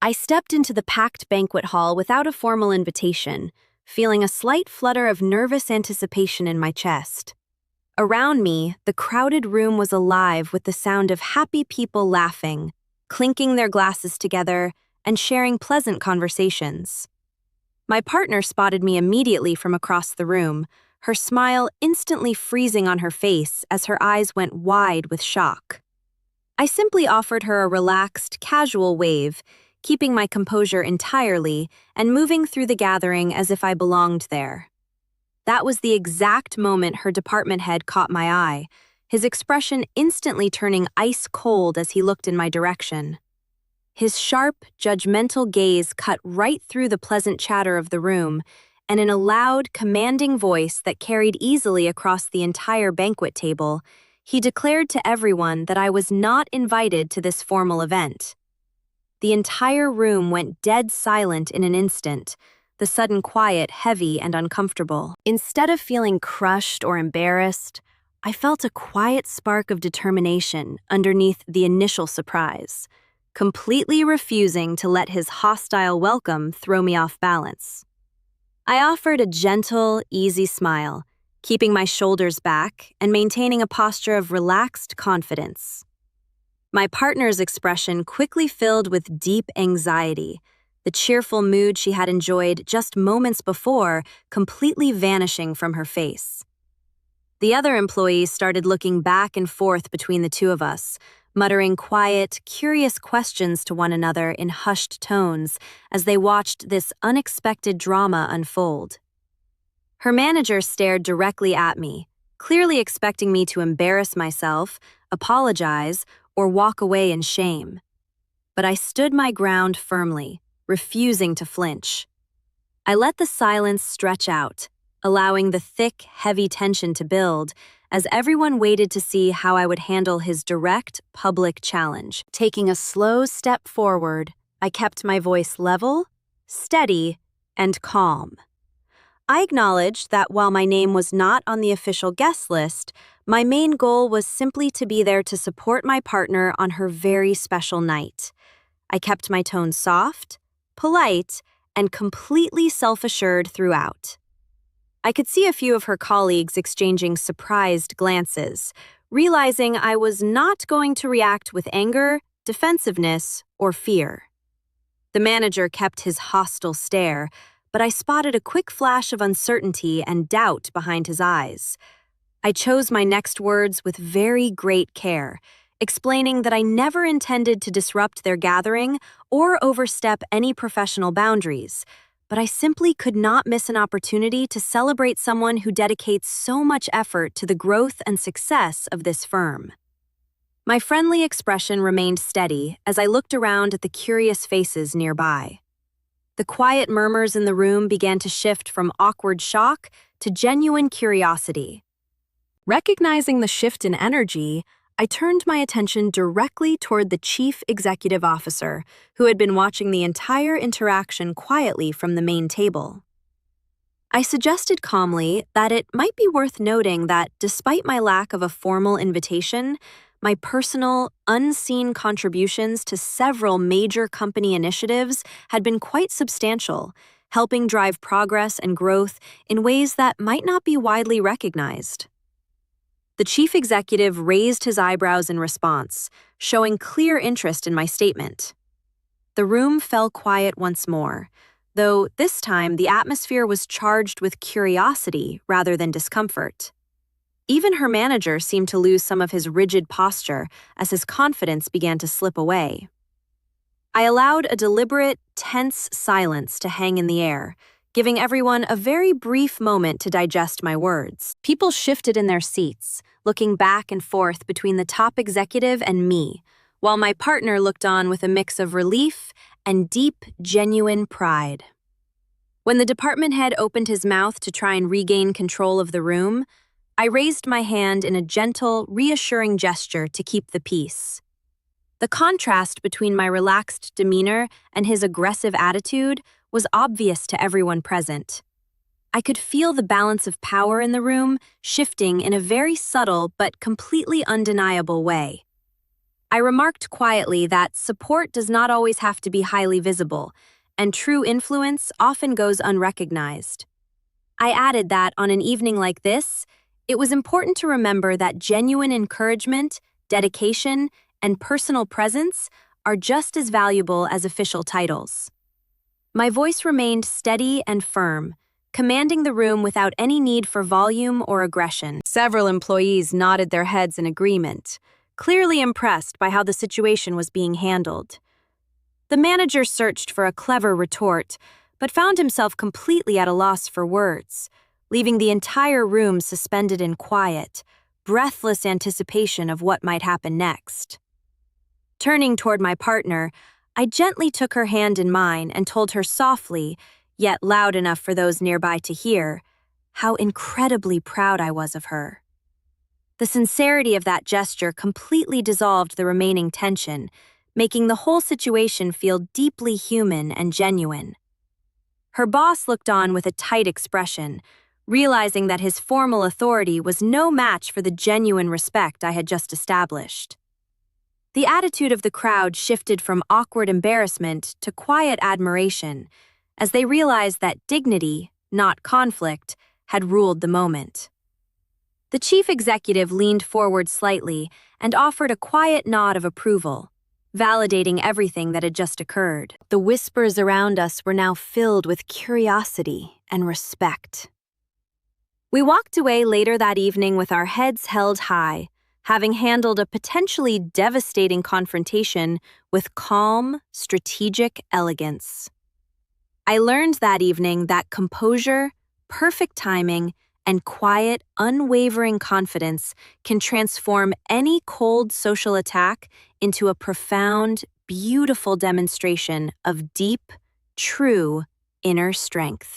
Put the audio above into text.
I stepped into the packed banquet hall without a formal invitation, feeling a slight flutter of nervous anticipation in my chest. Around me, the crowded room was alive with the sound of happy people laughing, clinking their glasses together, and sharing pleasant conversations. My partner spotted me immediately from across the room, her smile instantly freezing on her face as her eyes went wide with shock. I simply offered her a relaxed, casual wave, keeping my composure entirely and moving through the gathering as if I belonged there. That was the exact moment her department head caught my eye, his expression instantly turning ice cold as he looked in my direction. His sharp, judgmental gaze cut right through the pleasant chatter of the room, and in a loud, commanding voice that carried easily across the entire banquet table, he declared to everyone that I was not invited to this formal event. The entire room went dead silent in an instant, the sudden quiet heavy and uncomfortable. Instead of feeling crushed or embarrassed, I felt a quiet spark of determination underneath the initial surprise, completely refusing to let his hostile welcome throw me off balance. I offered a gentle, easy smile, keeping my shoulders back and maintaining a posture of relaxed confidence. My partner's expression quickly filled with deep anxiety, the cheerful mood she had enjoyed just moments before completely vanishing from her face. The other employees started looking back and forth between the two of us, muttering quiet, curious questions to one another in hushed tones as they watched this unexpected drama unfold. Her manager stared directly at me, clearly expecting me to embarrass myself, apologize, or walk away in shame. But I stood my ground firmly, refusing to flinch. I let the silence stretch out, allowing the thick, heavy tension to build as everyone waited to see how I would handle his direct, public challenge. Taking a slow step forward, I kept my voice level, steady, and calm. I acknowledged that while my name was not on the official guest list, my main goal was simply to be there to support my partner on her very special night. I kept my tone soft, polite, and completely self-assured throughout. I could see a few of her colleagues exchanging surprised glances, realizing I was not going to react with anger, defensiveness, or fear. The manager kept his hostile stare, but I spotted a quick flash of uncertainty and doubt behind his eyes. I chose my next words with very great care, explaining that I never intended to disrupt their gathering or overstep any professional boundaries, but I simply could not miss an opportunity to celebrate someone who dedicates so much effort to the growth and success of this firm. My friendly expression remained steady as I looked around at the curious faces nearby. The quiet murmurs in the room began to shift from awkward shock to genuine curiosity. Recognizing the shift in energy, I turned my attention directly toward the chief executive officer, who had been watching the entire interaction quietly from the main table. I suggested calmly that it might be worth noting that despite my lack of a formal invitation, my personal, unseen contributions to several major company initiatives had been quite substantial, helping drive progress and growth in ways that might not be widely recognized. The chief executive raised his eyebrows in response, showing clear interest in my statement. The room fell quiet once more, though this time the atmosphere was charged with curiosity rather than discomfort. Even her manager seemed to lose some of his rigid posture as his confidence began to slip away. I allowed a deliberate, tense silence to hang in the air, giving everyone a very brief moment to digest my words. People shifted in their seats, looking back and forth between the top executive and me, while my partner looked on with a mix of relief and deep, genuine pride. When the department head opened his mouth to try and regain control of the room, I raised my hand in a gentle, reassuring gesture to keep the peace. The contrast between my relaxed demeanor and his aggressive attitude was obvious to everyone present. I could feel the balance of power in the room shifting in a very subtle but completely undeniable way. I remarked quietly that support does not always have to be highly visible, and true influence often goes unrecognized. I added that on an evening like this, it was important to remember that genuine encouragement, dedication, and personal presence are just as valuable as official titles. My voice remained steady and firm, commanding the room without any need for volume or aggression. Several employees nodded their heads in agreement, clearly impressed by how the situation was being handled. The manager searched for a clever retort, but found himself completely at a loss for words, leaving the entire room suspended in quiet, breathless anticipation of what might happen next. Turning toward my partner, I gently took her hand in mine and told her softly, yet loud enough for those nearby to hear, how incredibly proud I was of her. The sincerity of that gesture completely dissolved the remaining tension, making the whole situation feel deeply human and genuine. Her boss looked on with a tight expression, realizing that his formal authority was no match for the genuine respect I had just established. The attitude of the crowd shifted from awkward embarrassment to quiet admiration, as they realized that dignity, not conflict, had ruled the moment. The chief executive leaned forward slightly and offered a quiet nod of approval, validating everything that had just occurred. The whispers around us were now filled with curiosity and respect. We walked away later that evening with our heads held high, having handled a potentially devastating confrontation with calm, strategic elegance. I learned that evening that composure, perfect timing, and quiet, unwavering confidence can transform any cold social attack into a profound, beautiful demonstration of deep, true inner strength.